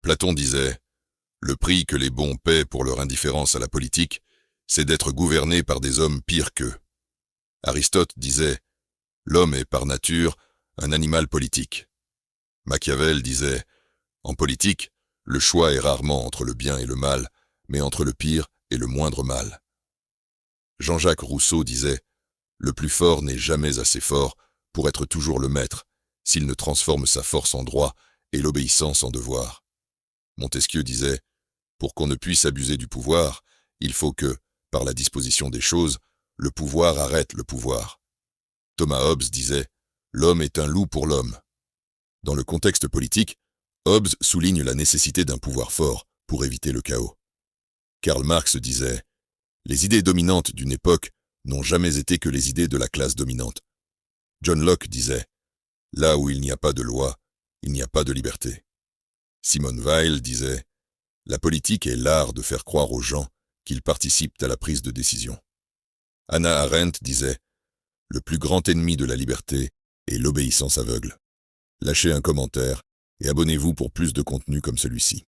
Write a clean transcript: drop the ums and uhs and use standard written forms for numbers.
Platon disait « Le prix que les bons paient pour leur indifférence à la politique, c'est d'être gouvernés par des hommes pires qu'eux. » Aristote disait « L'homme est par nature un animal politique. » Machiavel disait « En politique, le choix est rarement entre le bien et le mal, mais entre le pire et le moindre mal. » Jean-Jacques Rousseau disait « Le plus fort n'est jamais assez fort pour être toujours le maître, s'il ne transforme sa force en droit et l'obéissance en devoir. » Montesquieu disait « Pour qu'on ne puisse abuser du pouvoir, il faut que, par la disposition des choses, le pouvoir arrête le pouvoir. » Thomas Hobbes disait « L'homme est un loup pour l'homme. » Dans le contexte politique, Hobbes souligne la nécessité d'un pouvoir fort pour éviter le chaos. Karl Marx disait « Les idées dominantes d'une époque n'ont jamais été que les idées de la classe dominante. » John Locke disait « Là où il n'y a pas de loi, il n'y a pas de liberté. » Simone Weil disait « La politique est l'art de faire croire aux gens qu'ils participent à la prise de décision. » Hannah Arendt disait « Le plus grand ennemi de la liberté est l'obéissance aveugle. » Lâchez un commentaire et abonnez-vous pour plus de contenu comme celui-ci.